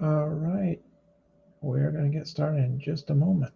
All right, we're going to get started in just a moment.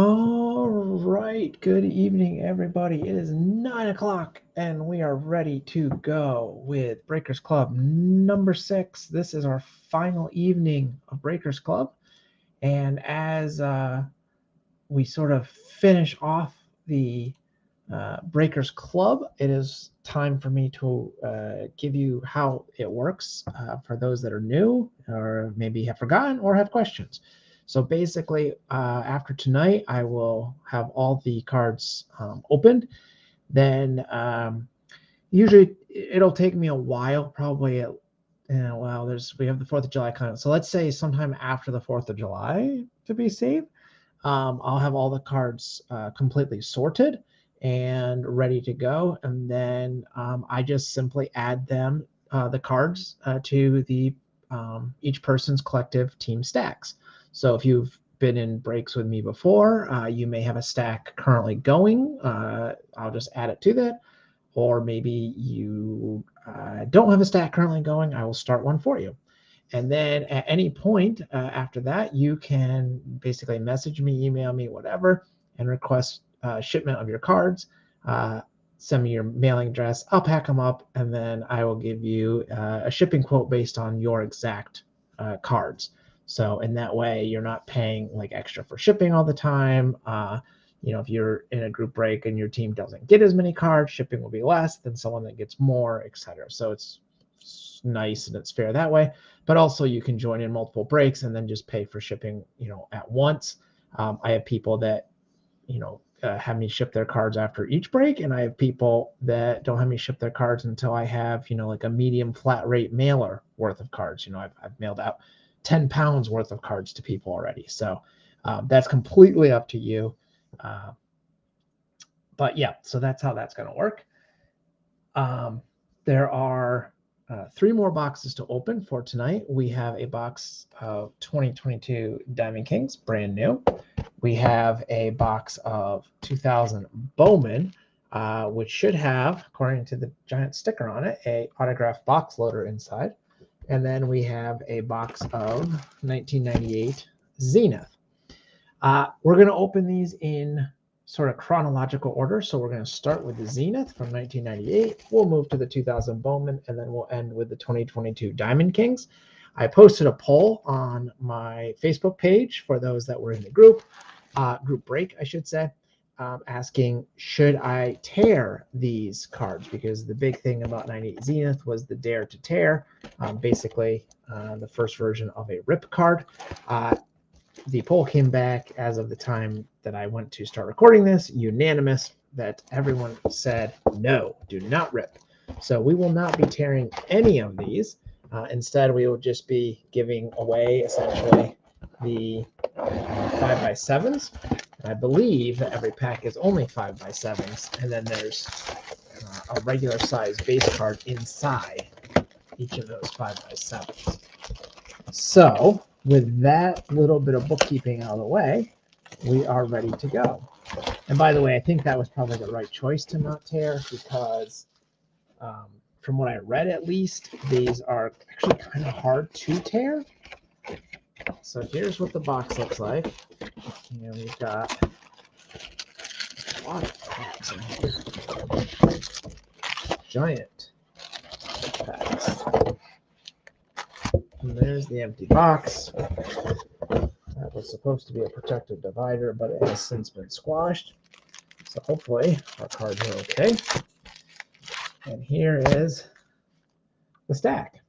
All right, good evening, everybody. It is 9 o'clock, and we are ready to go with Breakers Club number 6. This is our final evening of Breakers Club, and as we sort of finish off the Breakers Club, it is time for me to give you how it works for those that are new or maybe have forgotten or have questions. So basically, after tonight, I will have all the cards opened. Then usually it'll take me a while, probably well, we have the 4th of July coming. So let's say sometime after the 4th of July to be safe. I'll have all the cards completely sorted and ready to go. And then I just simply add them, the cards, to the each person's collective team stacks. So if you've been in breaks with me before, you may have a stack currently going. I'll just add it to that. Or maybe you don't have a stack currently going. I will start one for you. And then at any point after that, you can basically message me, email me, whatever, and request shipment of your cards. Send me your mailing address. I'll pack them up, and then I will give you a shipping quote based on your exact cards. So in that way, you're not paying like extra for shipping all the time. If you're in a group break and your team doesn't get as many cards, shipping will be less than someone that gets more, etc. So it's nice and it's fair that way. But also you can join in multiple breaks and then just pay for shipping, at once. I have people that, have me ship their cards after each break, and I have people that don't have me ship their cards until I have, like a medium flat rate mailer worth of cards. I've mailed out 10 pounds worth of cards to people already. So that's completely up to you. But yeah, so that's how that's going to work. There are 3 more boxes to open for tonight. We have a box of 2022 Diamond Kings, brand new. We have a box of 2000 Bowman, which should have, according to the giant sticker on it, a autographed box loader inside. And then we have a box of 1998 Zenith. We're going to open these in sort of chronological order. So we're going to start with the Zenith from 1998. We'll move to the 2000 Bowman, and then we'll end with the 2022 Diamond Kings. I posted a poll on my Facebook page for those that were in the group break, I should say, asking, should I tear these cards? Because the big thing about 98 Zenith was the Dare to Tear, basically the first version of a rip card. The poll came back as of the time that I went to start recording this, unanimous, that everyone said, no, do not rip. So we will not be tearing any of these. Instead, we will just be giving away essentially the 5x7s. I believe that every pack is only 5x7s, and then there's a regular size base card inside each of those 5x7s. So with that little bit of bookkeeping out of the way, we are ready to go. And by the way, I think that was probably the right choice to not tear, because from what I read at least, these are actually kind of hard to tear. So here's what the box looks like. And we've got a lot of packs in here. Giant packs. And there's the empty box. That was supposed to be a protective divider, but it has since been squashed. So hopefully our cards are okay. And here is the stack.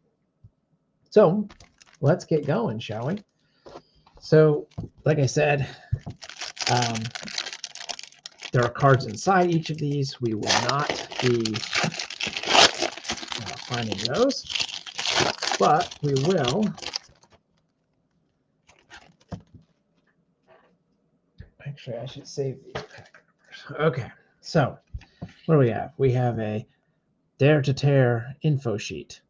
So let's get going, shall we? So, like I said, there are cards inside each of these. We will not be finding those, but we will. Actually, I should save these pack numbers. Okay, so what do we have? We have a Dare to Tear info sheet.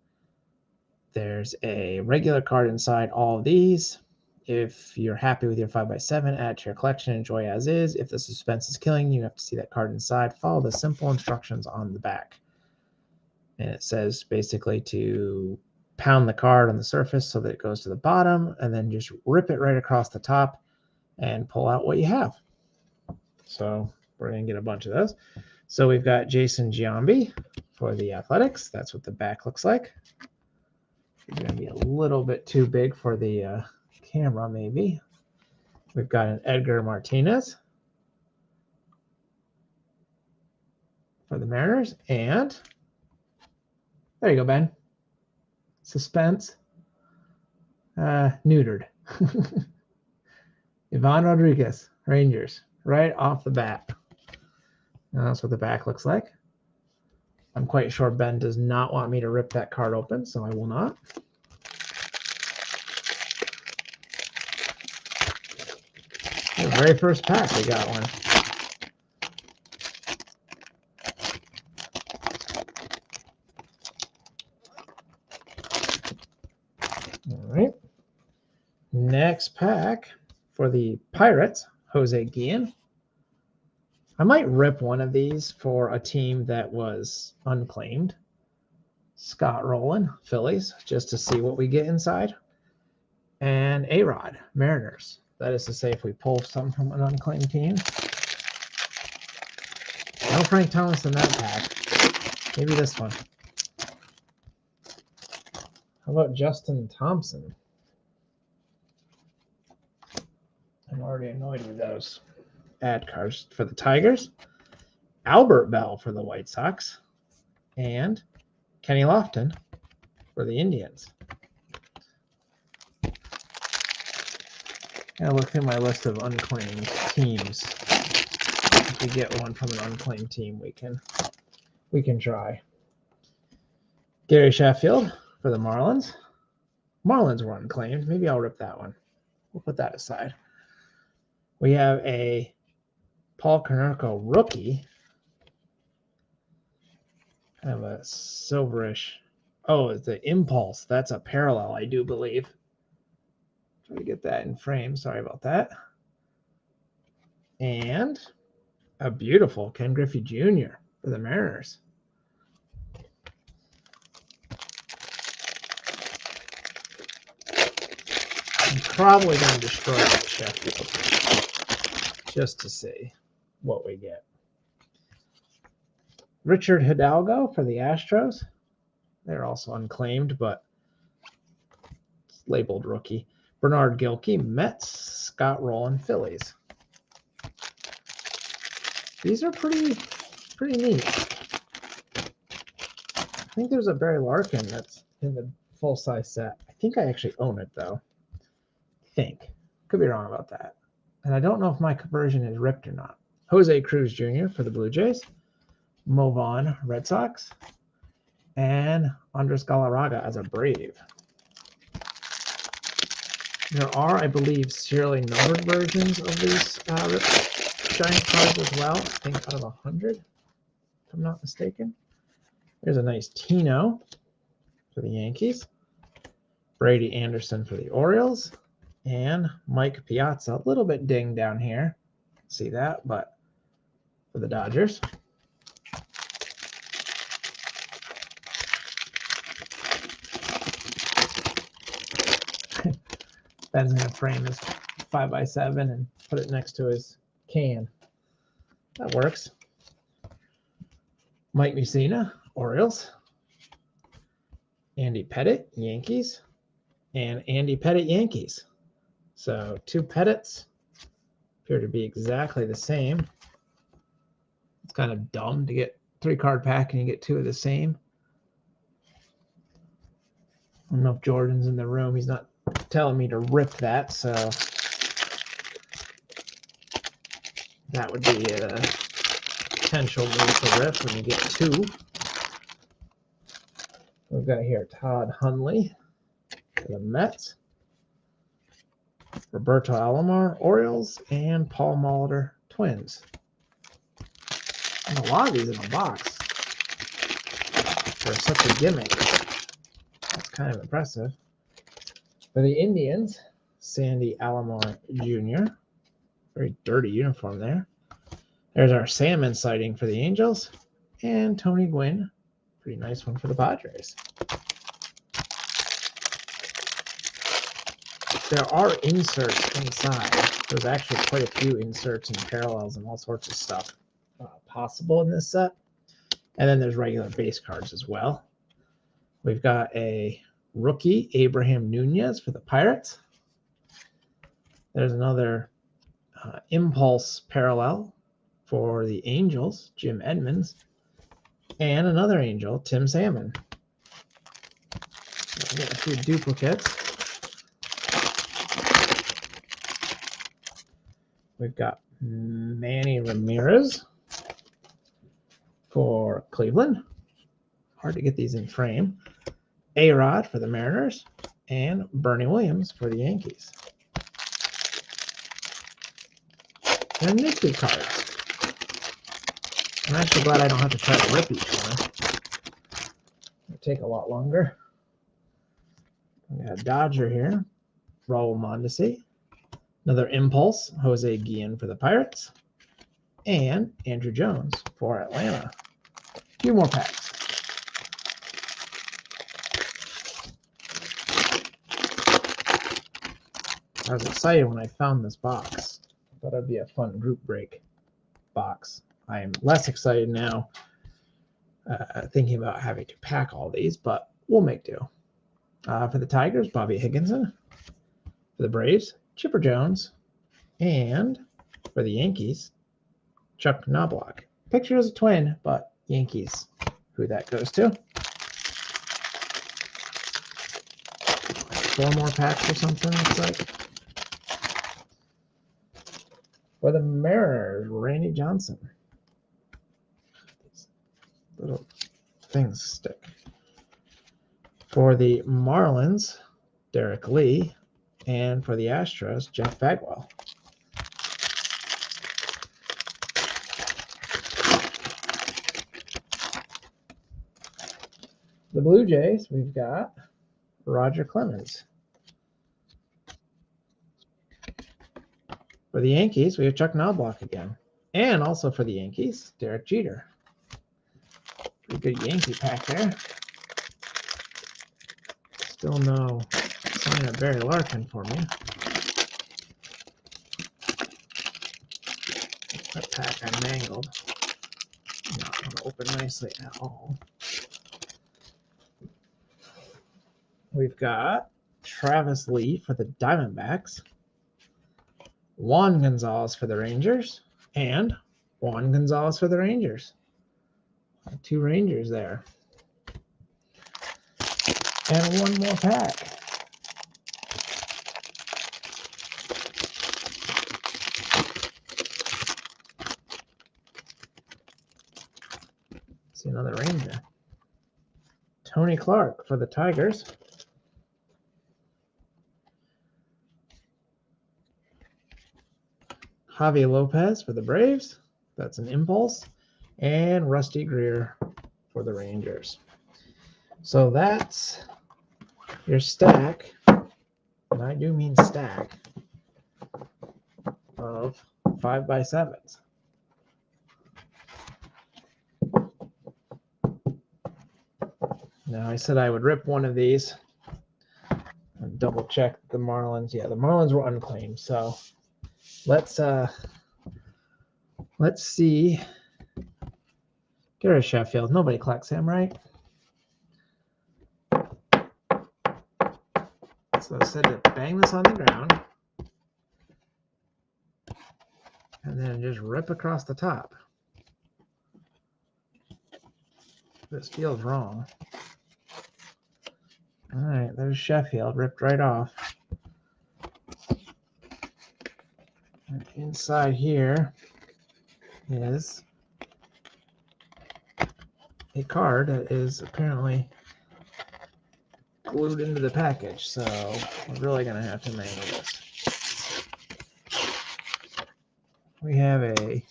There's a regular card inside all of these. If you're happy with your 5x7, add to your collection, enjoy as is. If the suspense is killing you, have to see that card inside. Follow the simple instructions on the back. And it says basically to pound the card on the surface so that it goes to the bottom, and then just rip it right across the top and pull out what you have. So we're going to get a bunch of those. So we've got Jason Giambi for the Athletics. That's what the back looks like. It's going to be a little bit too big for the camera, maybe. We've got an Edgar Martinez for the Mariners. And there you go, Ben. Suspense. Neutered. Ivan Rodriguez, Rangers, right off the bat. And that's what the back looks like. I'm quite sure Ben does not want me to rip that card open, so I will not. The very first pack, we got one. All right. Next pack for the Pirates, Jose Guillen. I might rip one of these for a team that was unclaimed. Scott Rowland, Phillies, just to see what we get inside. And A-Rod, Mariners. That is to say, if we pull some from an unclaimed team. No Frank Thomas in that pack. Maybe this one. How about Justin Thompson? I'm already annoyed with those ad cards for the Tigers. Albert Bell for the White Sox. And Kenny Lofton for the Indians. I'll look through my list of unclaimed teams. If we get one from an unclaimed team, we can try. Gary Sheffield for the Marlins. Marlins were unclaimed. Maybe I'll rip that one. We'll put that aside. We have a Paul Konerko rookie. Kind of a silverish. Oh, it's the Impulse. That's a parallel, I do believe. Try to get that in frame. Sorry about that. And a beautiful Ken Griffey Jr. for the Mariners. I'm probably going to destroy that Sheffield just to see what we get. Richard Hidalgo for the Astros. They're also unclaimed, but it's labeled rookie. Bernard Gilkey, Mets. Scott Rowland, Phillies. These are pretty neat. I think there's a Barry Larkin that's in the full-size set. I think I actually own it, though. Could be wrong about that. And I don't know if my conversion is ripped or not. Jose Cruz Jr. for the Blue Jays. Mo Vaughn, Red Sox. And Andres Galarraga as a Brave. There are, I believe, serially numbered versions of these Giant cards as well. I think out of 100, if I'm not mistaken. There's a nice Tino for the Yankees. Brady Anderson for the Orioles. And Mike Piazza, a little bit dinged down here. See that, but for the Dodgers. Ben's going to frame his 5x7 and put it next to his can. That works. Mike Mussina, Orioles. Andy Pettit, Yankees. And Andy Pettit, Yankees. So 2 Pettits appear to be exactly the same. It's kind of dumb to get 3-card pack and you get 2 of the same. I don't know if Jordan's in the room. He's not telling me to rip that, so that would be a potential move to rip when you get 2. We've got here Todd Hundley for the Mets, Roberto Alomar, Orioles, and Paul Molitor, Twins. And a lot of these in the box for such a gimmick. That's kind of impressive. For the Indians, Sandy Alomar Jr. Very dirty uniform there. There's our Salmon sighting for the Angels. And Tony Gwynn. Pretty nice one for the Padres. There are inserts inside. There's actually quite a few inserts and parallels and all sorts of stuff possible in this set. And then there's regular base cards as well. We've got a rookie, Abraham Nunez for the Pirates. There's another impulse parallel for the Angels, Jim Edmonds. And another Angel, Tim Salmon. Get a few duplicates. We've got Manny Ramirez for Cleveland. Hard to get these in frame. A-Rod for the Mariners. And Bernie Williams for the Yankees. And nifty cards. I'm actually glad I don't have to try to rip each one. It'll take a lot longer. We got a Dodger here. Raul Mondesi. Another Impulse, Jose Guillen for the Pirates. And Andrew Jones for Atlanta. A few more packs. I was excited when I found this box. I thought it'd be a fun group break box. I am less excited now thinking about having to pack all these, but we'll make do. For the Tigers, Bobby Higginson. For the Braves, Chipper Jones. And for the Yankees, Chuck Knobloch. Picture is a twin, but Yankees, who that goes to. 4 more packs or something, looks like. For the Mariners, Randy Johnson. These little things stick. For the Marlins, Derek Lee. And for the Astros, Jeff Bagwell. The Blue Jays, we've got Roger Clemens. For the Yankees, we have Chuck Knobloch again. And also for the Yankees, Derek Jeter. Pretty good Yankee pack there. Still no sign of Barry Larkin for me. That pack I mangled. Not going to open nicely at all. We've got Travis Lee for the Diamondbacks. Juan Gonzalez for the Rangers. And Juan Gonzalez for the Rangers. 2 Rangers there. And 1 more pack. See another Ranger. Tony Clark for the Tigers. Javi Lopez for the Braves. That's an Impulse. And Rusty Greer for the Rangers. So that's your stack, and I do mean stack, of 5x7s. Now I said I would rip one of these. I'm double check the Marlins. Yeah, the Marlins were unclaimed. So let's see. Gary Sheffield. Nobody collects him, right? So I said to bang this on the ground and then just rip across the top. This feels wrong. All right, there's Sheffield, ripped right off. And inside here is a card that is apparently glued into the package, so we're really going to have to mangle this. We have a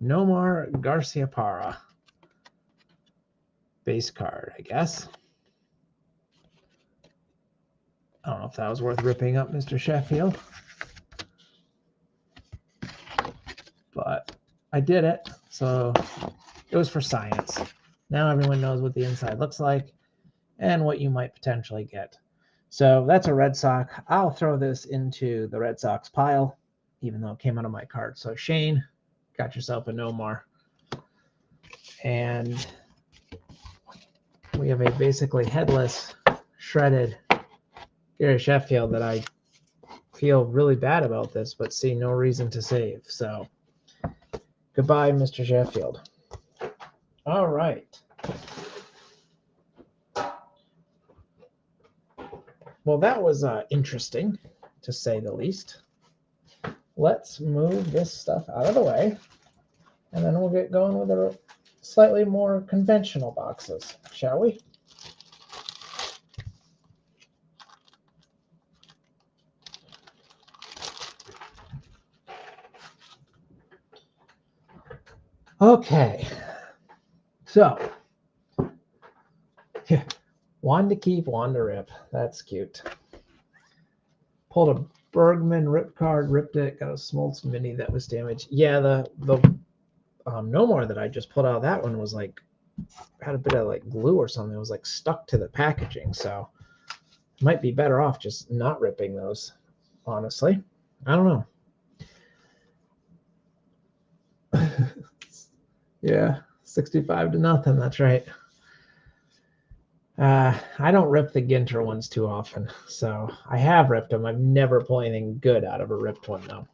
Nomar Garciaparra base card, I guess. I don't know if that was worth ripping up, Mr. Sheffield. But I did it, so it was for science. Now everyone knows what the inside looks like and what you might potentially get. So that's a Red Sox. I'll throw this into the Red Sox pile, even though it came out of my card. So Shane, got yourself a Nomar. And we have a basically headless, shredded Gary Sheffield that I feel really bad about this, but see no reason to save. So goodbye, Mr. Sheffield. All right. Well, that was interesting, to say the least. Let's move this stuff out of the way, and then we'll get going with the slightly more conventional boxes, shall we? Okay. So, one to keep, one to rip. That's cute. Pulled a Bergman rip card, ripped it, got a Smoltz mini that was damaged. Yeah, the Nomar that I just pulled out, that one was like, had a bit of like glue or something. It was like stuck to the packaging. So might be better off just not ripping those, honestly. I don't know. Yeah, 65-0. That's right. I don't rip the Ginter ones too often, so I have ripped them. I've never pulled anything good out of a ripped one, though.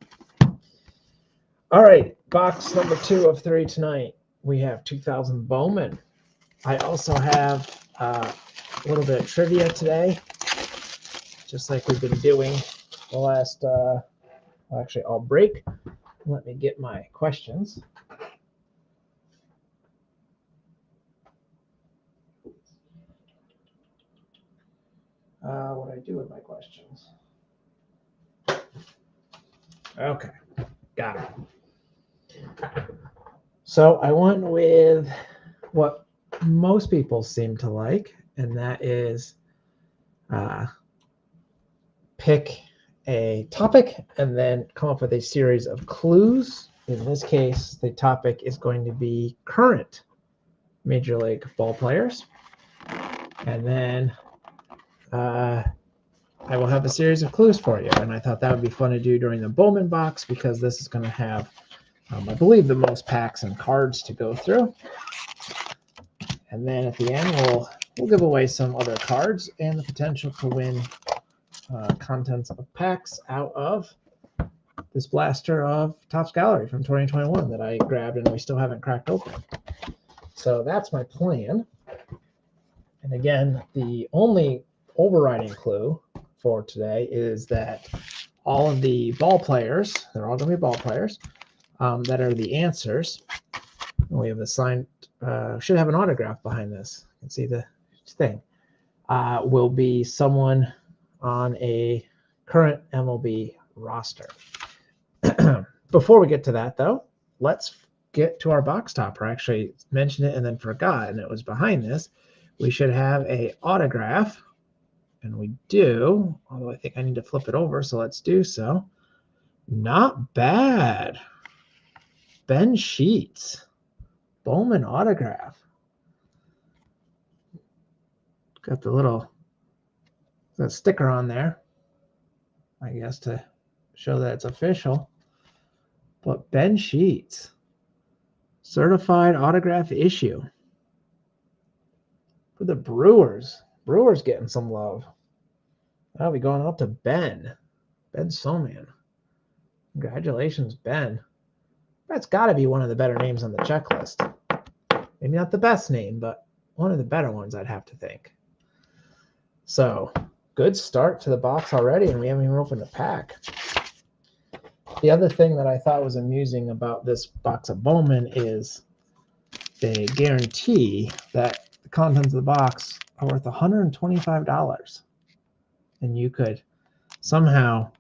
All right, box number 2 of 3 tonight. We have 2000 Bowman. I also have a little bit of trivia today, just like we've been doing the last, actually, I'll break. Let me get my questions. What do I do with my questions? Okay, got it. So I went with what most people seem to like, and that is pick a topic and then come up with a series of clues. In this case, the topic is going to be current Major League ball players. And then I will have a series of clues for you. And I thought that would be fun to do during the Bowman box because this is going to have, I believe, the most packs and cards to go through. And then at the end, we'll give away some other cards and the potential to win contents of packs out of this blaster of Topps Gallery from 2021 that I grabbed and we still haven't cracked open. So that's my plan. And again, the only overriding clue for today is that all of the ball players, they're all going to be ball players, that are the answers. And we have a signed, should have an autograph behind this. You can see the thing. Will be someone on a current MLB roster. Before we get to that, though, let's get to our box topper. I actually mentioned it and then forgot, and it was behind this. We should have a autograph, and we do, although I think I need to flip it over, so let's do so. Not bad. Ben Sheets, Bowman autograph. Got the little a sticker on there, I guess, to show that it's official. But Ben Sheets, certified autograph issue for the Brewers. Brewers getting some love. That'll be going out to Ben Soman. Congratulations, Ben. That's got to be one of the better names on the checklist. Maybe not the best name, but one of the better ones, I'd have to think. So, good start to the box already, and we haven't even opened the pack. The other thing that I thought was amusing about this box of Bowman is they guarantee that the contents of the box are worth $125. And you could somehow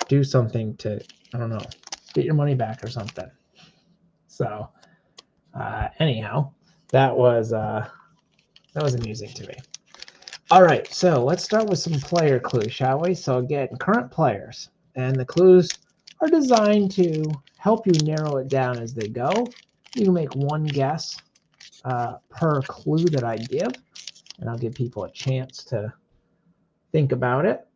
do something to, I don't know, get your money back or something. So, anyhow, that was amusing to me. All right, so let's start with some player clues, shall we? So again, current players, and the clues are designed to help you narrow it down as they go. You can make one guess per clue that I give, and I'll give people a chance to think about it.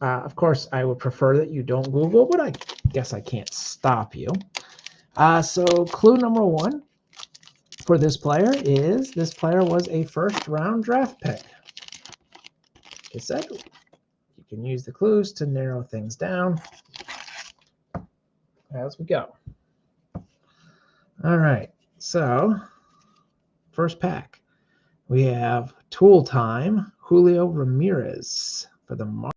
Of course, I would prefer that you don't Google, but I guess I can't stop you. So clue number one for this player is this player was a first-round draft pick. Like I said, you can use the clues to narrow things down as we go. All right, so first pack, we have Tool Time, Julio Ramirez for the Marlins.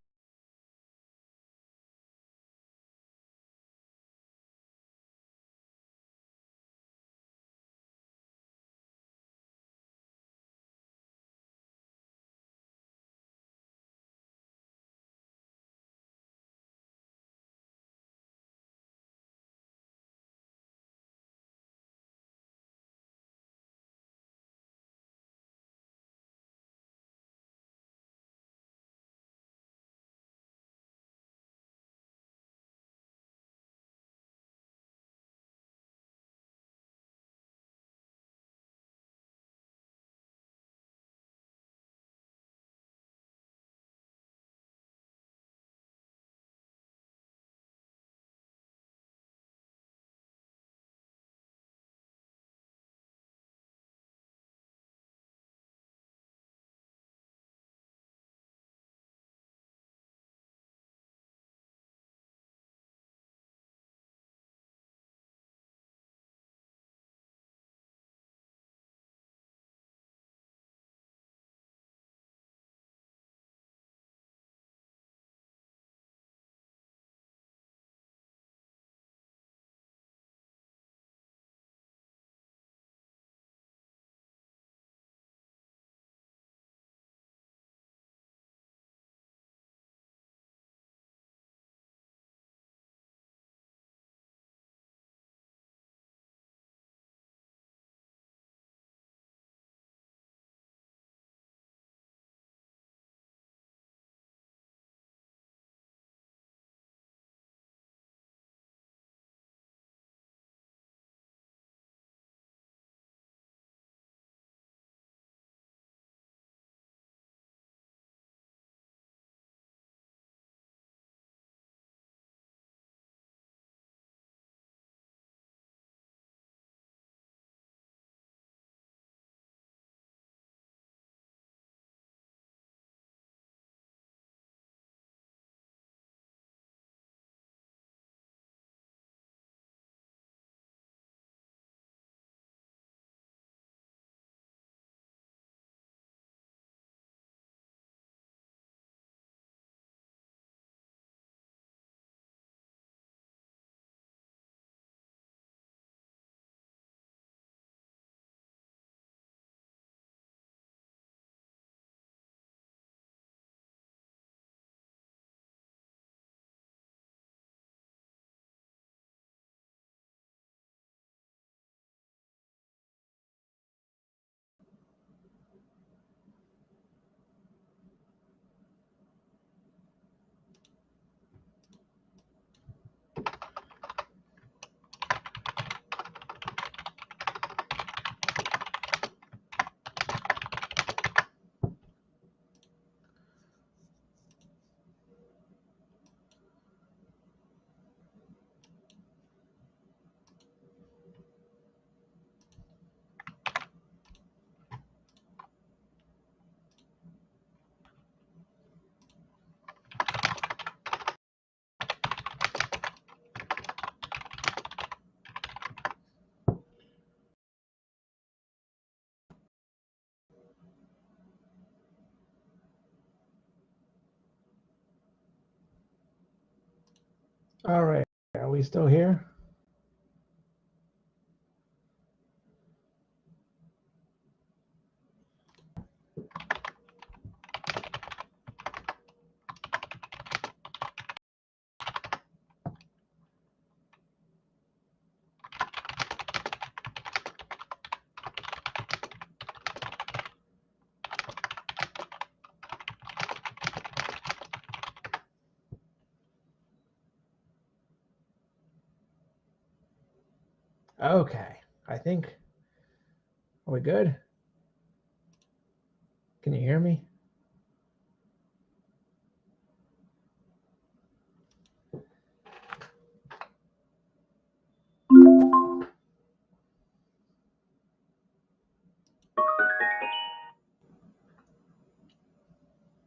All right, are we still here? Okay, I think, are we good? Can you hear me? All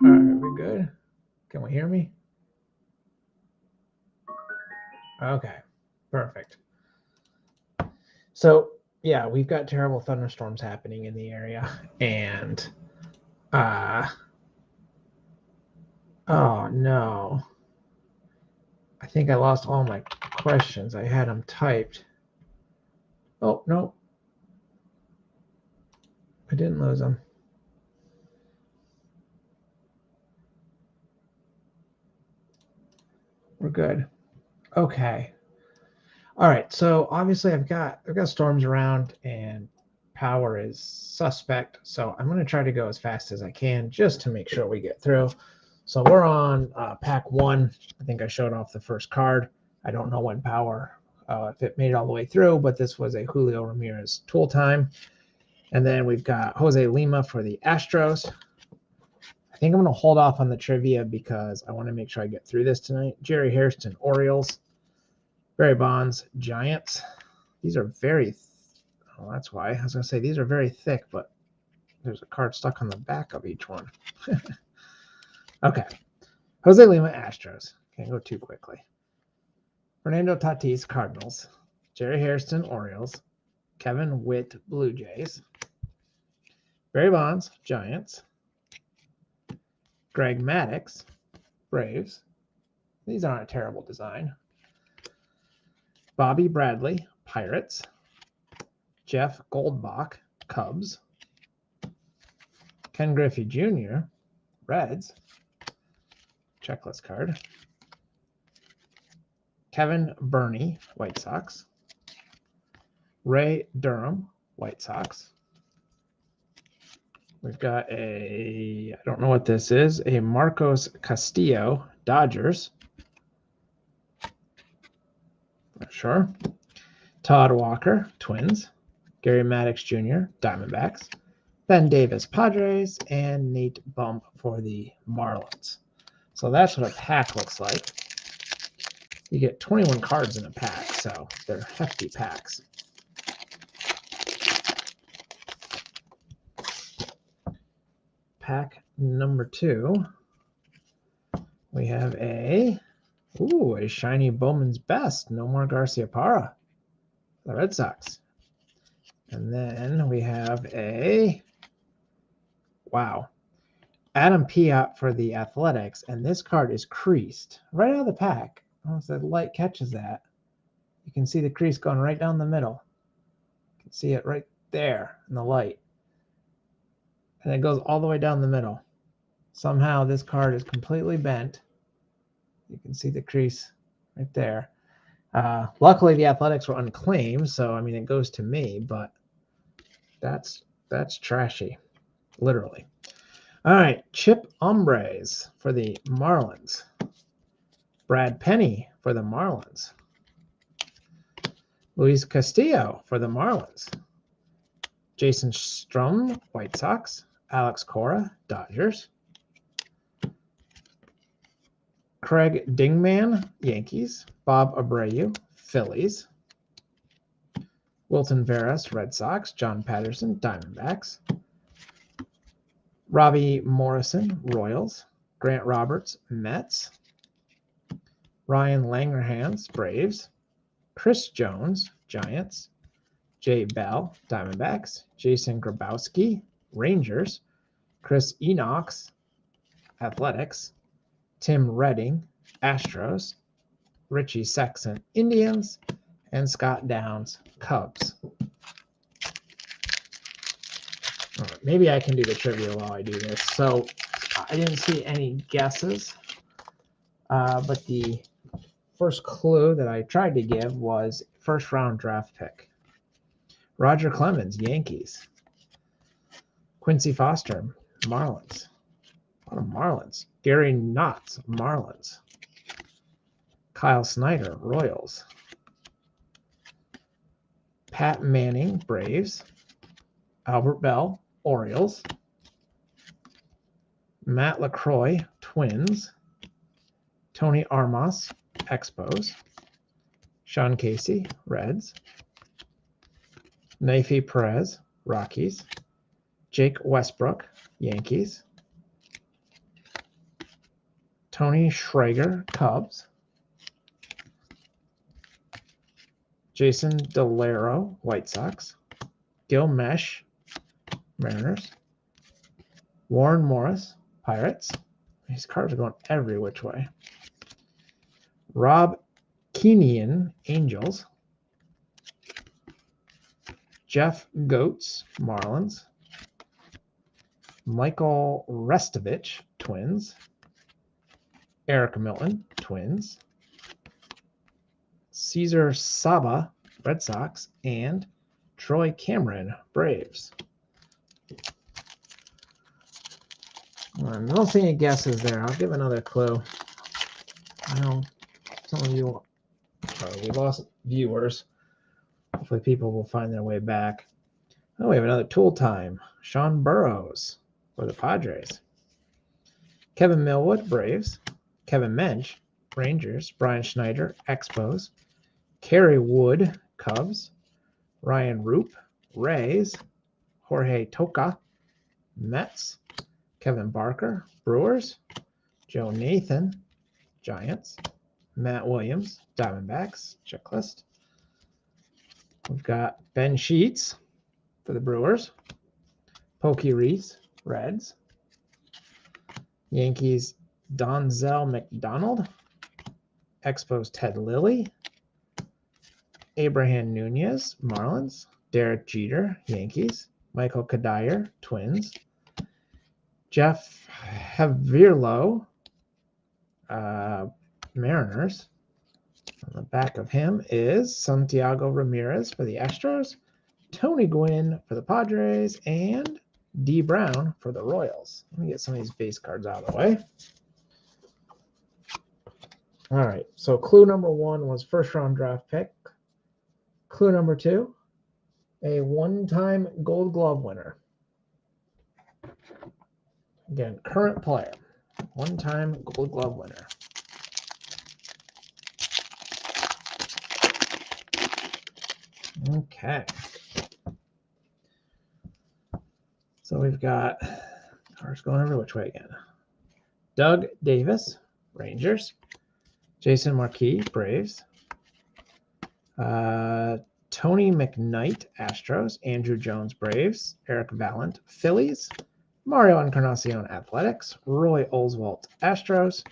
right, are we good? Can we hear me? Okay, perfect. So yeah, we've got terrible thunderstorms happening in the area, and oh no, I think I lost all my questions. I had them typed. Oh no, I didn't lose them. We're good. Okay. All right. So obviously I've got storms around and power is suspect. So I'm going to try to go as fast as I can just to make sure we get through. So we're on pack 1. I think I showed off the first card. I don't know when power if it made it all the way through, but this was a Julio Ramirez tool time. And then we've got Jose Lima for the Astros. I think I'm going to hold off on the trivia because I want to make sure I get through this tonight. Jerry Hairston, Orioles. Barry Bonds, Giants. These are very, oh, that's why. I was going to say these are very thick, but there's a card stuck on the back of each one. Okay. Jose Lima, Astros. Can't go too quickly. Fernando Tatis, Cardinals. Jerry Hairston, Orioles. Kevin Witt, Blue Jays. Barry Bonds, Giants. Greg Maddux, Braves. These aren't a terrible design. Bobby Bradley, Pirates. Jeff Goldbach, Cubs. Ken Griffey Jr., Reds. Checklist card. Kevin Burney, White Sox. Ray Durham, White Sox. We've got I don't know what this is, a Marcos Castillo, Dodgers. Not sure. Todd Walker, Twins. Gary Maddux Jr., Diamondbacks. Ben Davis, Padres. And Nate Bump for the Marlins. So that's what a pack looks like. You get 21 cards in a pack, so they're hefty packs. Pack number 2. We have a shiny Bowman's Best. Nomar Garciaparra, the Red Sox. And then we have Adam Piot for the Athletics. And this card is creased right out of the pack. Once the light catches that, you can see the crease going right down the middle. You can see it right there in the light. And it goes all the way down the middle. Somehow this card is completely bent. You can see the crease right there. Luckily, the Athletics were unclaimed, so I mean it goes to me, but that's trashy, literally. All right, Chip Hombres for the Marlins. Brad Penny for the Marlins. Luis Castillo for the Marlins. Jason Strum, White Sox. Alex Cora, Dodgers. Craig Dingman, Yankees. Bob Abreu, Phillies. Wilton Veras, Red Sox. John Patterson, Diamondbacks. Robbie Morrison, Royals. Grant Roberts, Mets. Ryan Langerhans, Braves. Chris Jones, Giants. Jay Bell, Diamondbacks. Jason Grabowski, Rangers. Chris Enox, Athletics. Tim Redding, Astros. Richie Sexson, Indians, and Scott Downs, Cubs. All right, maybe I can do the trivia while I do this. So I didn't see any guesses, but the first clue that I tried to give was first round draft pick. Roger Clemens, Yankees. Quincy Foster, Marlins. A lot of Marlins. Gary Knotts, Marlins. Kyle Snyder, Royals. Pat Manning, Braves. Albert Bell, Orioles. Matt LaCroix, Twins. Tony Armas, Expos. Sean Casey, Reds. Naifi Perez, Rockies. Jake Westbrook, Yankees. Tony Schrager, Cubs. Jason DeLero, White Sox. Gil Mesh, Mariners. Warren Morris, Pirates. These cards are going every which way. Rob Keenan, Angels. Jeff Goetz, Marlins. Michael Restovich, Twins. Eric Milton, Twins. Cesar Saba, Red Sox. And Troy Cameron, Braves. I don't see any guesses there. I'll give another clue. I know some of you, we lost viewers. Hopefully people will find their way back. Oh, we have another tool time. Sean Burrows for the Padres. Kevin Millwood, Braves. Kevin Mensch, Rangers. Brian Schneider, Expos. Kerry Wood, Cubs. Ryan Roop, Rays. Jorge Toca, Mets. Kevin Barker, Brewers. Joe Nathan, Giants. Matt Williams, Diamondbacks. Checklist. We've got Ben Sheets for the Brewers. Pokey Reese, Reds. Yankees, Donzel McDonald. Expos, Ted Lilly. Abraham Nunez, Marlins. Derek Jeter, Yankees. Michael Kadire, Twins. Jeff Havirlo, Mariners. On the back of him is Santiago Ramirez for the Astros, Tony Gwynn for the Padres, and D. Brown for the Royals. Let me get some of these base cards out of the way. All right, so clue number 1 was first round draft pick. Clue number 2, a one-time Gold Glove winner. Again, current player, one-time Gold Glove winner. Okay. So we've got cards going every which way again. Doug Davis, Rangers. Jason Marquis, Braves. Tony McKnight, Astros. Andrew Jones, Braves. Eric Vallant, Phillies. Mario Encarnacion, Athletics. Roy Oswalt, Astros.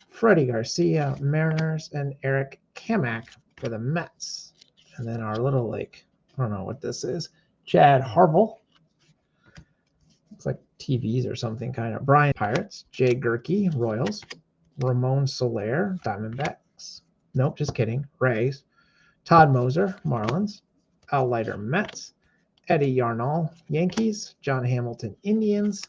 Freddie Garcia, Mariners. And Eric Kamak for the Mets. And then our little, I don't know what this is. Chad Harville. Looks like TVs or something kind of. Brian, Pirates. Jay Gerke, Royals. Ramon Soler, Diamondbacks. Nope, just kidding. Rays. Todd Moser, Marlins. Al Leiter, Mets. Eddie Yarnall, Yankees. John Hamilton, Indians.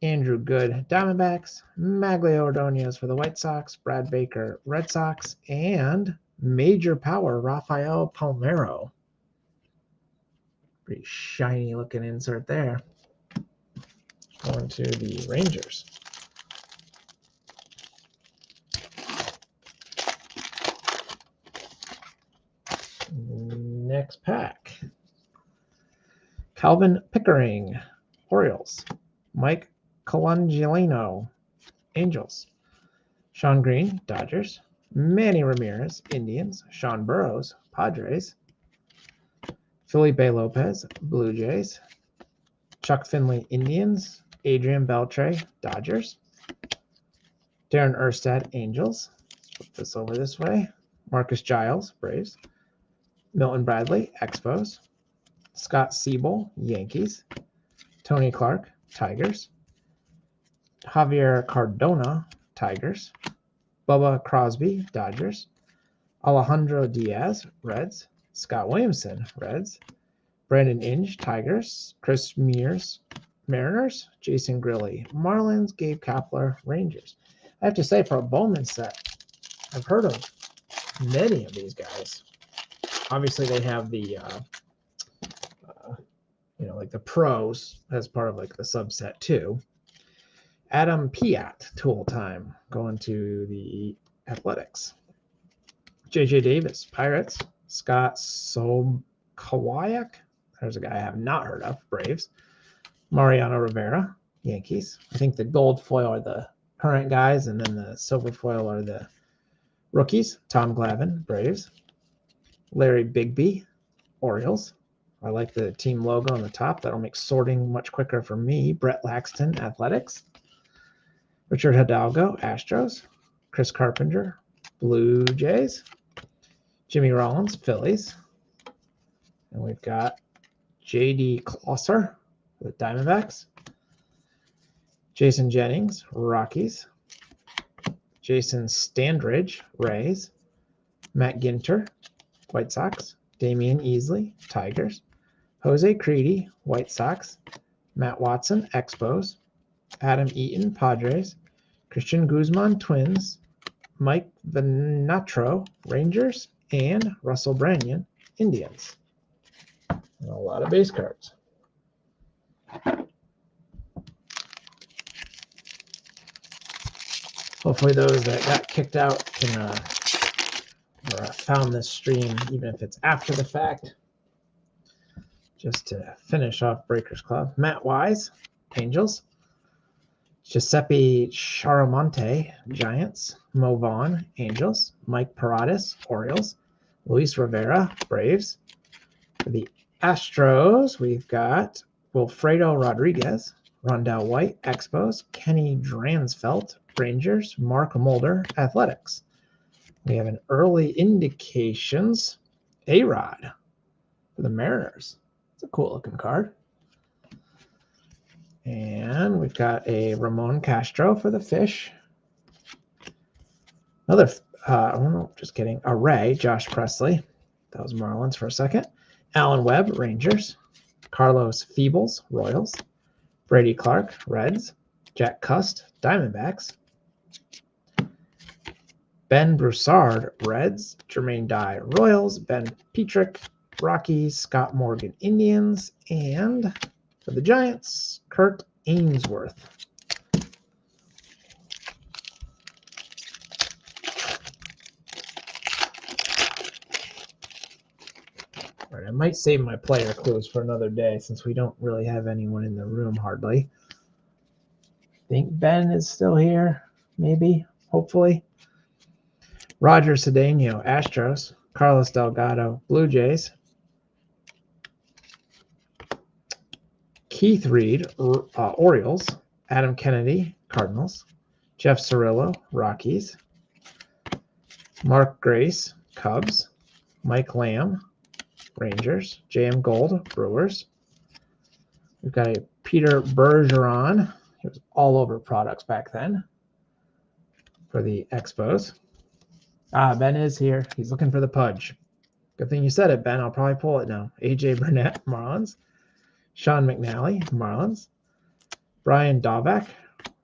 Andrew Good, Diamondbacks. Maglio Ordonez for the White Sox. Brad Baker, Red Sox. And Major Power, Rafael Palmeiro. Pretty shiny looking insert there. Going to the Rangers. Next pack. Calvin Pickering, Orioles. Mike Colangelo, Angels. Sean Green, Dodgers. Manny Ramirez, Indians. Sean Burrows, Padres. Felipe Lopez, Blue Jays. Chuck Finley, Indians. Adrian Beltre, Dodgers. Darren Erstad, Angels. Flip this over this way. Marcus Giles, Braves. Milton Bradley, Expos. Scott Siebel, Yankees. Tony Clark, Tigers. Javier Cardona, Tigers. Bubba Crosby, Dodgers. Alejandro Diaz, Reds. Scott Williamson, Reds. Brandon Inge, Tigers. Chris Mears, Mariners. Jason Grilli, Marlins. Gabe Kapler, Rangers. I have to say, for a Bowman set, I've heard of many of these guys. Obviously, they have the, like the pros as part of like the subset too. Adam Piat, Tool Time, going to the Athletics. JJ Davis, Pirates. Scott Sobkowiak, there's a guy I have not heard of, Braves. Mariano Rivera, Yankees. I think the gold foil are the current guys, and then the silver foil are the rookies. Tom Glavine, Braves. Larry Bigby, Orioles. I like the team logo on the top. That'll make sorting much quicker for me. Brett Laxton, Athletics. Richard Hidalgo, Astros. Chris Carpenter, Blue Jays. Jimmy Rollins, Phillies. And we've got J.D. Klosser, the Diamondbacks. Jason Jennings, Rockies. Jason Standridge, Rays. Matt Ginter, White Sox. Damian Easley, Tigers. Jose Creedy, White Sox. Matt Watson, Expos. Adam Eaton, Padres. Christian Guzman, Twins. Mike Venatro, Rangers. And Russell Branyan, Indians. And a lot of base cards. Hopefully those that got kicked out can or found this stream, even if it's after the fact, just to finish off Breakers Club. Matt Wise, Angels. Giuseppe Charamonte, Giants. Mo Vaughn, Angels. Mike Paradas, Orioles. Luis Rivera, Braves. For the Astros, we've got Wilfredo Rodriguez, Rondell White, Expos. Kenny Dransfeld, Rangers. Mark Mulder, Athletics. We have an early indications, A-Rod for the Mariners. It's a cool looking card. And we've got a Ramon Castro for the Fish. Another, no, just kidding. A Ray, Josh Presley. That was Marlins for a second. Alan Webb, Rangers. Carlos Feebles, Royals. Brady Clark, Reds. Jack Cust, Diamondbacks. Ben Broussard, Reds. Jermaine Dye, Royals. Ben Petrick, Rockies. Scott Morgan, Indians. And for the Giants, Kurt Ainsworth. All right, I might save my player clues for another day since we don't really have anyone in the room hardly. I think Ben is still here, maybe, hopefully. Roger Cedeno, Astros. Carlos Delgado, Blue Jays. Keith Reed, Orioles. Adam Kennedy, Cardinals. Jeff Cirillo, Rockies. Mark Grace, Cubs. Mike Lamb, Rangers. J.M. Gold, Brewers. We've got a Peter Bergeron. He was all over products back then for the Expos. Ben is here. He's looking for the Pudge. Good thing you said it, Ben. I'll probably pull it now. A.J. Burnett, Marlins. Sean McNally, Marlins. Brian Daubach,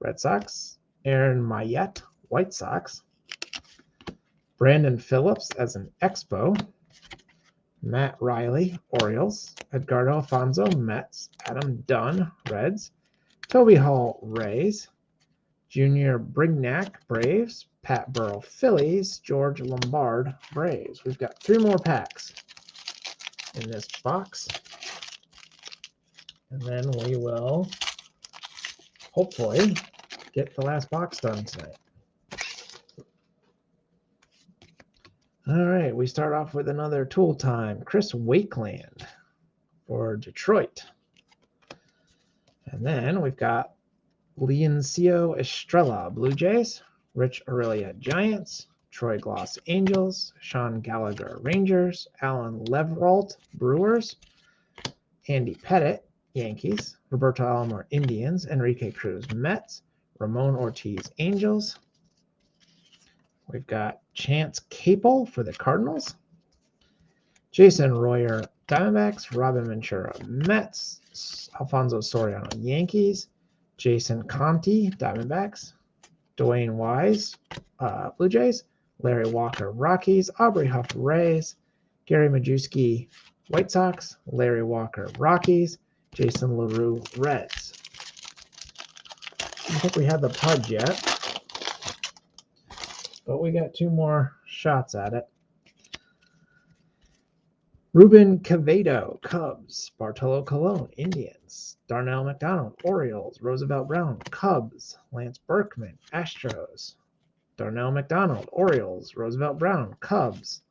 Red Sox. Aaron Mayette, White Sox. Brandon Phillips as an Expo. Matt Riley, Orioles. Edgardo Alfonso, Mets. Adam Dunn, Reds. Toby Hall, Rays. Junior Brignac, Braves. Pat Burrell, Phillies. George Lombard, Braves. We've got 3 more packs in this box. And then we will hopefully get the last box done tonight. All right, we start off with another Tool Time. Chris Wakeland for Detroit. And then we've got Leoncio Estrella, Blue Jays. Rich Aurelia, Giants. Troy Gloss, Angels. Sean Gallagher, Rangers. Alan Leveralt, Brewers. Andy Pettit, Yankees. Roberto Alomar, Indians. Enrique Cruz, Mets. Ramon Ortiz, Angels. We've got Chance Capel for the Cardinals. Jason Royer, Diamondbacks. Robin Ventura, Mets. Alfonso Soriano, Yankees. Jason Conti, Diamondbacks. Dwayne Wise, Blue Jays. Larry Walker, Rockies. Aubrey Huff, Rays. Gary Majewski, White Sox. Larry Walker, Rockies. Jason LaRue, Reds. I don't think we had the Pudge yet, but we got 2 more shots at it. Ruben Cavado, Cubs. Bartolo Colon, Indians. Darnell McDonald, Orioles. Roosevelt Brown, Cubs. Lance Berkman, Astros. Darnell McDonald, Orioles. Roosevelt Brown, Cubs.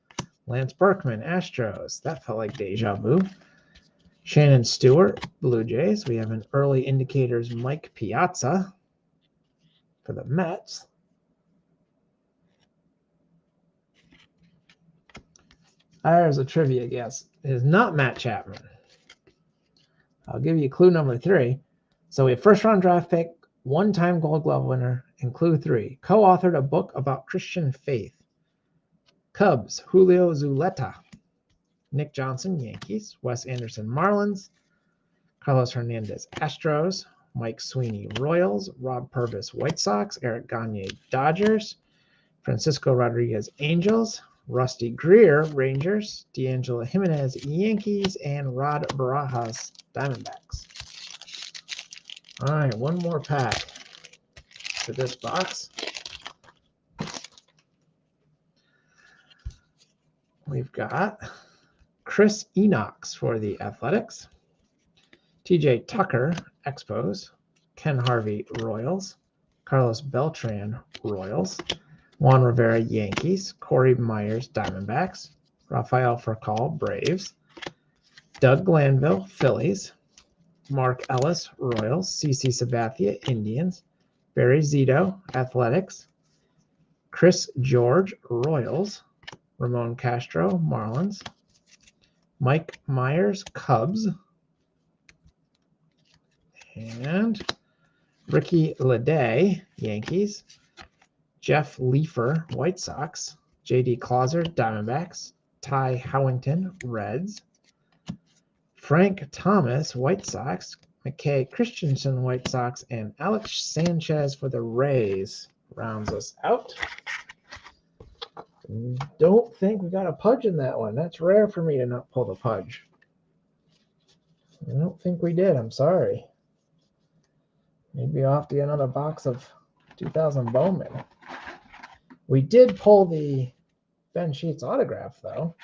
Lance Berkman, Astros. That felt like deja vu. Shannon Stewart, Blue Jays. We have an early indicators Mike Piazza for the Mets. There's a trivia guess. It is not Matt Chapman. I'll give you clue number 3. So a first-round draft pick, 1-time Gold Glove winner, and clue 3, co-authored a book about Christian faith. Cubs, Julio Zuleta. Nick Johnson, Yankees. Wes Anderson, Marlins. Carlos Hernandez, Astros. Mike Sweeney, Royals. Rob Purvis, White Sox. Eric Gagne, Dodgers. Francisco Rodriguez, Angels. Rusty Greer, Rangers. D'Angelo Jimenez, Yankees. And Rod Barajas, Diamondbacks. All right, 1 more pack for this box. We've got Chris Enox for the Athletics. TJ Tucker, Expos. Ken Harvey, Royals. Carlos Beltran, Royals. Juan Rivera, Yankees. Corey Myers, Diamondbacks. Rafael Furcal, Braves. Doug Glanville, Phillies. Mark Ellis, Royals. CC Sabathia, Indians. Barry Zito, Athletics. Chris George, Royals. Ramon Castro, Marlins. Mike Myers, Cubs. And Ricky Leday, Yankees. Jeff Leafer, White Sox. J.D. Clauser, Diamondbacks. Ty Howington, Reds. Frank Thomas, White Sox. McKay Christensen, White Sox. And Alex Sanchez for the Rays rounds us out. Don't think we got a Pudge in that one. That's rare for me to not pull the Pudge. I don't think we did. I'm sorry. Maybe I'll have to get another box of 2000 Bowman. We did pull the Ben Sheets autograph, though.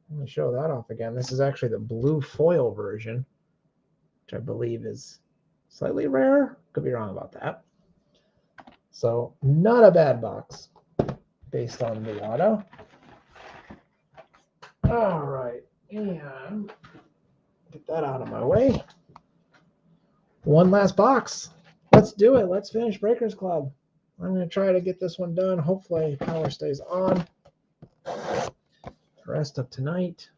Let me show that off again. This is actually the blue foil version, which I believe is slightly rare. Could be wrong about that. So not a bad box based on the auto. All right, and get that out of my way. 1 last box. Let's do it. Let's finish Breakers Club. I'm going to try to get this one done. Hopefully power stays on the rest of tonight.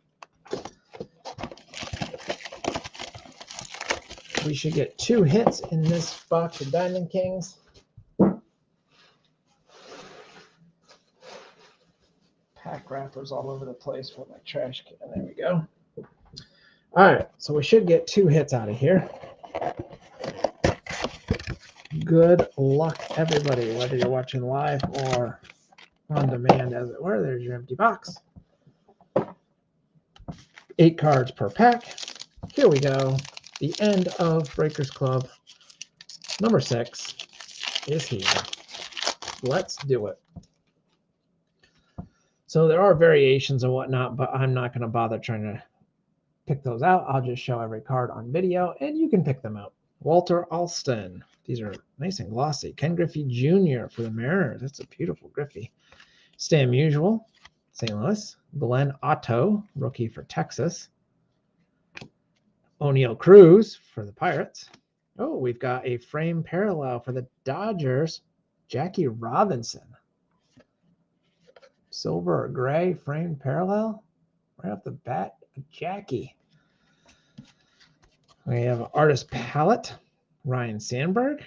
We should get 2 hits in this box of Diamond Kings. Pack wrappers all over the place for my trash can. There we go. All right, so we should get 2 hits out of here. Good luck, everybody, whether you're watching live or on demand, as it were. There's your empty box. 8 cards per pack. Here we go. The end of Breakers Club number 6 is here. Let's do it. So there are variations and whatnot, but I'm not going to bother trying to pick those out. I'll just show every card on video, and you can pick them out. Walter Alston. These are nice and glossy. Ken Griffey Jr. for the Mariners. That's a beautiful Griffey. Stan Musial, St. Louis. Glenn Otto, rookie for Texas. O'Neill Cruz for the Pirates. Oh, we've got a frame parallel for the Dodgers. Jackie Robinson. silver or gray framed parallel. Right off the bat, a Jackie. We have Artist Palette, Ryan Sandberg.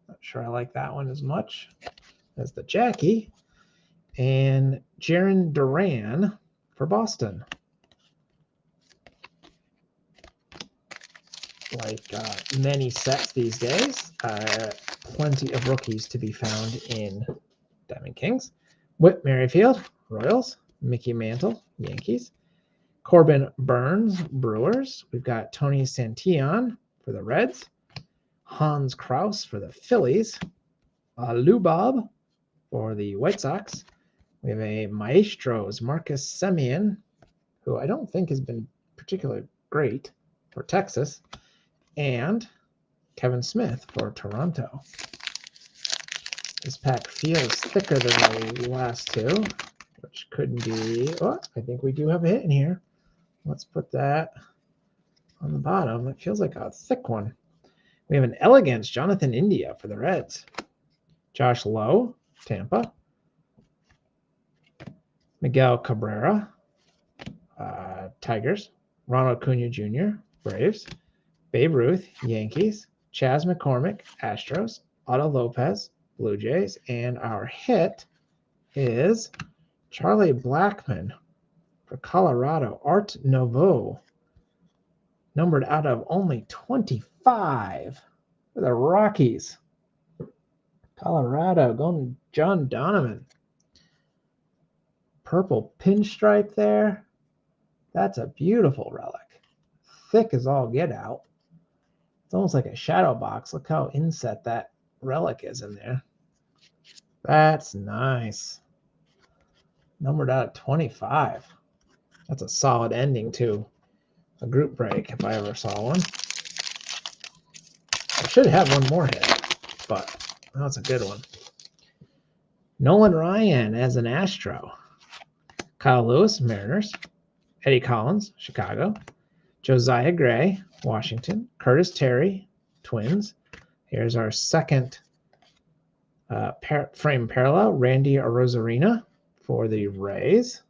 Not sure I like that one as much as the Jackie. And Jarren Duran for Boston. Like many sets these days, plenty of rookies to be found in Diamond Kings. Whit Merrifield, Royals. Mickey Mantle, Yankees. Corbin Burns, Brewers. We've got Tony Santillan for the Reds. Hans Kraus for the Phillies. Lou Bob for the White Sox. We have a Maestros, Marcus Semien, who I don't think has been particularly great for Texas. And Kevin Smith for Toronto. This pack feels thicker than the last two, which couldn't be. Oh, I think we do have a hit in here. Let's put that on the bottom. It feels like a thick one. We have an Elegance, Jonathan India for the Reds. Josh Lowe, Tampa. Miguel Cabrera, Tigers. Ronald Acuna Jr., Braves. Babe Ruth, Yankees. Chas McCormick, Astros. Otto Lopez, Blue Jays. And our hit is Charlie Blackmon for Colorado. Art Nouveau, numbered out of only 25 for the Rockies. Colorado going John Donovan. Purple pinstripe there. That's a beautiful relic. Thick as all get out. It's almost like a shadow box. Look how inset that relic is in there. That's nice. Numbered out of 25. That's a solid ending to a group break if I ever saw one. I should have one more hit, but that's a good one. Nolan Ryan as an Astro. Kyle Lewis, Mariners. Eddie Collins, Chicago. Josiah Gray, Washington. Curtis Terry, Twins. Here's our second frame parallel. Randy Arozarena for the Rays.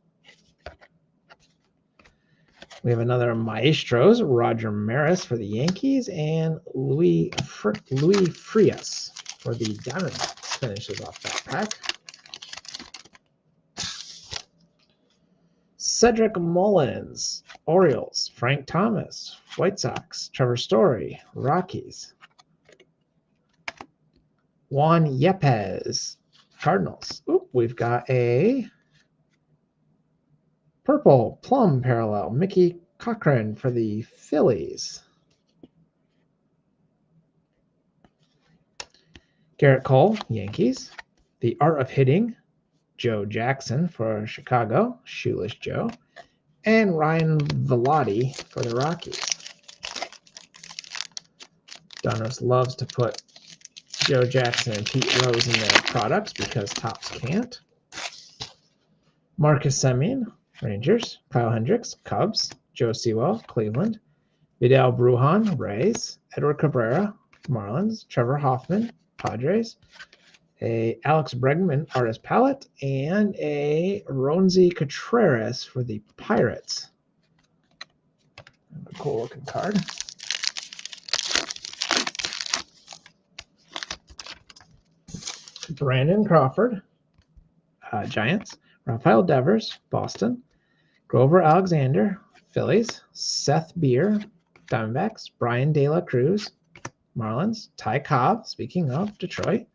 We have another Maestros, Roger Maris for the Yankees, and Louis Frias for the Diamondbacks. Finishes off that pack. Cedric Mullins, Orioles. Frank Thomas, White Sox. Trevor Story, Rockies. Juan Yepez, Cardinals. Ooh, we've got a purple plum parallel. Mickey Cochran for the Phillies. Garrett Cole, Yankees. The Art of Hitting, Joe Jackson for Chicago, Shoeless Joe. And Ryan Velotti for the Rockies. Donruss loves to put Joe Jackson and Pete Rose in their products because Topps can't. Marcus Semien, Rangers. Kyle Hendricks, Cubs. Joe Sewell, Cleveland. Vidal Brujan, Rays. Edward Cabrera, Marlins. Trevor Hoffman, Padres. A Alex Bregman, Artist Palette. And a Ronzi Contreras for the Pirates. A cool looking card. Brandon Crawford, Giants. Rafael Devers, Boston. Grover Alexander, Phillies. Seth Beer, Diamondbacks. Brian De La Cruz, Marlins. Ty Cobb, speaking of Detroit.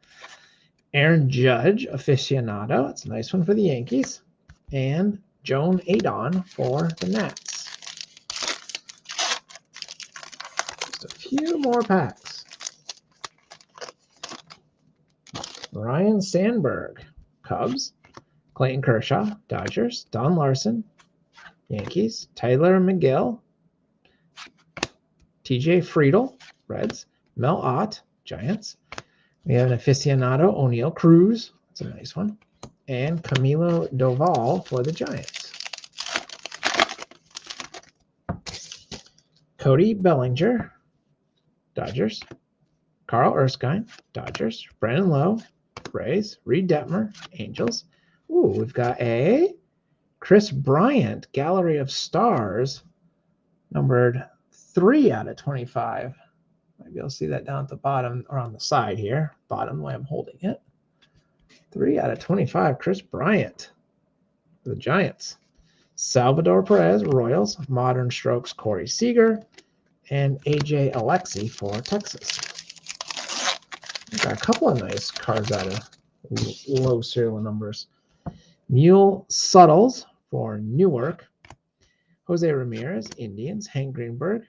Aaron Judge, Aficionado. That's a nice one for the Yankees. And Joan Adon for the Nats. Just a few more packs. Ryan Sandberg, Cubs. Clayton Kershaw, Dodgers. Don Larson, Yankees. Tyler McGill. TJ Friedl, Reds. Mel Ott, Giants. We have an Aficionado, O'Neill Cruz. That's a nice one. And Camilo Doval for the Giants. Cody Bellinger, Dodgers. Carl Erskine, Dodgers. Brandon Lowe, Rays. Reed Detmer, Angels. Ooh, we've got a Chris Bryant Gallery of Stars, numbered 3 out of 25. Maybe you'll see that down at the bottom or on the side here, bottom the way I'm holding it. 3 out of 25, Chris Bryant, the Giants. Salvador Perez, Royals. Modern Strokes, Corey Seager. And AJ Alexy for Texas. We've got a couple of nice cards out of low serial numbers. Mule Suttles for Newark. Jose Ramirez, Indians. Hank Greenberg,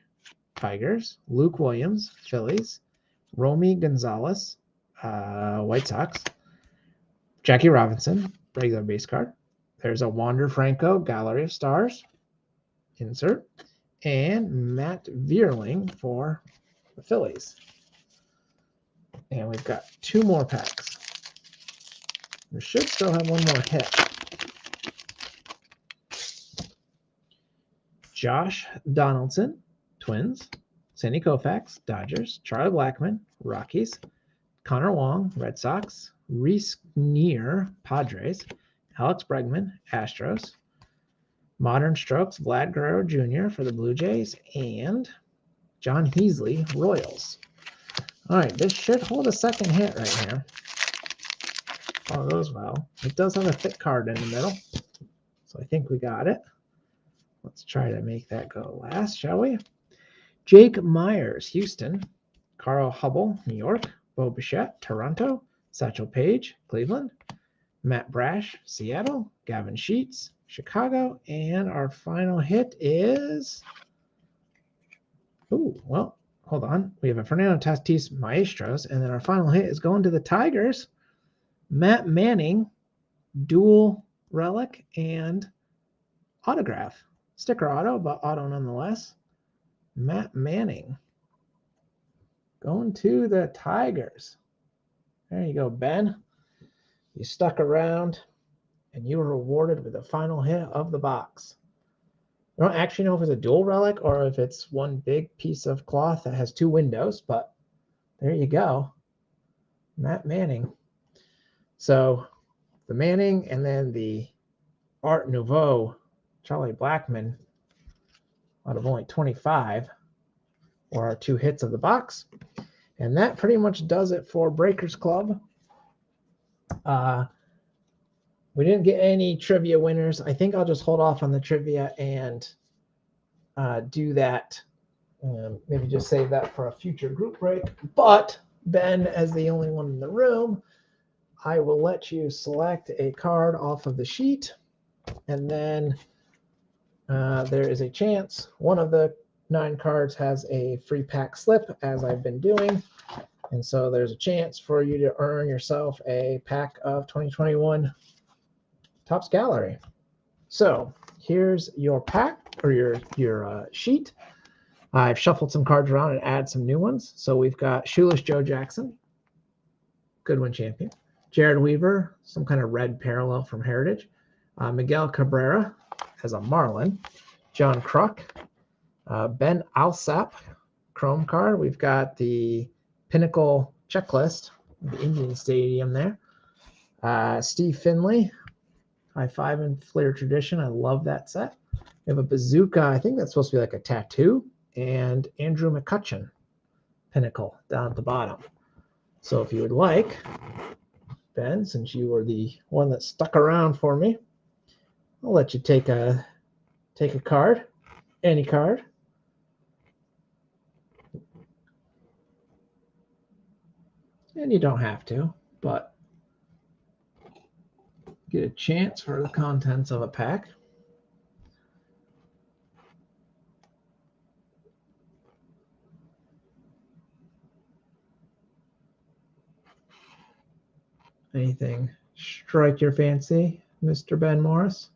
Tigers. Luke Williams, Phillies. Romy Gonzalez, White Sox. Jackie Robinson, regular base card. There's a Wander Franco, Gallery of Stars. Insert. And Matt Vierling for the Phillies. And we've got 2 more packs. We should still have 1 more hit. Josh Donaldson, Twins. Sandy Koufax, Dodgers. Charlie Blackmon, Rockies. Connor Wong, Red Sox. Reese Neer, Padres. Alex Bregman, Astros. Modern Strokes, Vlad Guerrero Jr. for the Blue Jays. And John Heasley, Royals. All right, this should hold a second hit right here. All goes well. It does have a thick card in the middle, so I think we got it. Let's try to make that go last, shall we? Jake Myers, Houston. Carl Hubble, New York. Bo Bichette, Toronto. Satchel Paige, Cleveland. Matt Brash, Seattle. Gavin Sheets, Chicago. And our final hit is... Ooh, well, hold on. We have a Fernando Tatis Maestros, and then our final hit is going to the Tigers. Matt Manning, dual relic and autograph. Sticker auto, but auto nonetheless. Matt Manning going to the Tigers. There you go, Ben. You stuck around, and you were rewarded with the final hit of the box. I don't actually know if it's a dual relic or if it's one big piece of cloth that has 2 windows, but there you go. Matt Manning. So the Manning and then the Art Nouveau Charlie Blackmon out of only 25 were our 2 hits of the box. And that pretty much does it for Breakers Club. We didn't get any trivia winners. I think I'll just hold off on the trivia and do that. Maybe just save that for a future group break. But Ben, as the only one in the room, I will let you select a card off of the sheet. And then there is a chance one of the 9 cards has a free pack slip, as I've been doing. And so there's a chance for you to earn yourself a pack of 2021 Topps Gallery. So here's your pack or your sheet. I've shuffled some cards around and added some new ones. So we've got Shoeless Joe Jackson, Goodwin champion. Jared Weaver, some kind of red parallel from Heritage. Miguel Cabrera as a Marlin. John Kruk. Ben Alsap, Chrome card. We've got the Pinnacle Checklist, the Indian Stadium there. Steve Finley, High Five and Flair Tradition. I love that set. We have a Bazooka. I think that's supposed to be like a tattoo. And Andrew McCutchen, Pinnacle, down at the bottom. So if you would like, Ben, since you were the one that stuck around for me, I'll let you take a card, any card. And you don't have to, but get a chance for the contents of a pack. Anything strike your fancy, Mr. Ben Morris?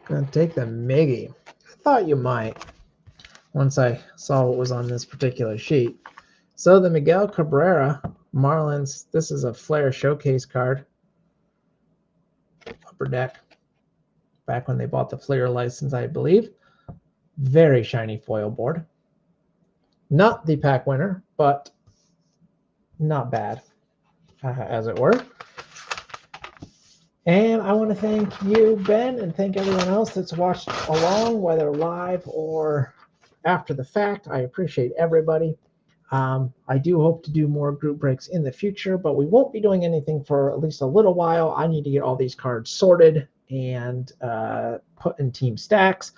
Gonna take the Miggy. I thought you might once I saw what was on this particular sheet. So the Miguel Cabrera Marlins, this is a Flair Showcase card. Upper Deck back when they bought the Fleer license, I believe. Very shiny foil board. Not the pack winner, but not bad, as it were. And I want to thank you, Ben, and thank everyone else that's watched along, whether live or after the fact. I appreciate everybody. I do hope to do more group breaks in the future, but we won't be doing anything for at least a little while. I need to get all these cards sorted and put in team stacks.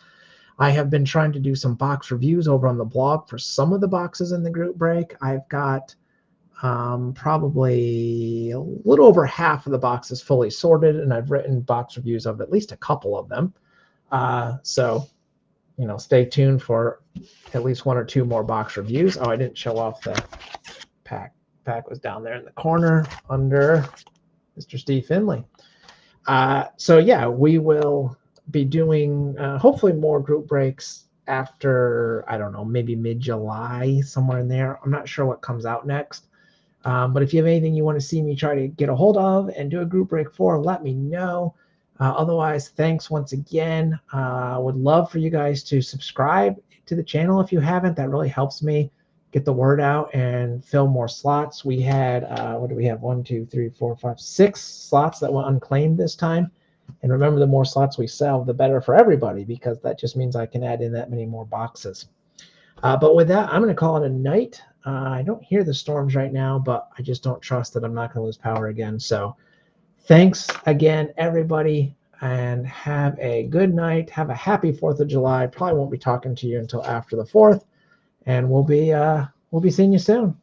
I have been trying to do some box reviews over on the blog for some of the boxes in the group break. I've got probably a little over half of the boxes fully sorted, and I've written box reviews of at least a couple of them. So, you know, stay tuned for at least one or two more box reviews. Oh, I didn't show off the pack. Pack was down there in the corner under Mr. Steve Finley. So yeah, we will be doing hopefully more group breaks after, I don't know, maybe mid-July, somewhere in there. I'm not sure what comes out next. But if you have anything you want to see me try to get a hold of and do a group break for, let me know. Otherwise, thanks once again. I would love for you guys to subscribe to the channel if you haven't. That really helps me get the word out and fill more slots. We had, what do we have? 1, 2, 3, 4, 5, 6 slots that were unclaimed this time. And remember, the more slots we sell, the better for everybody, because that just means I can add in that many more boxes. But with that, I'm going to call it a night. I don't hear the storms right now, but I just don't trust that I'm not going to lose power again. So thanks again, everybody, and have a good night. Have a happy 4th of July. Probably won't be talking to you until after the 4th, and we'll be seeing you soon.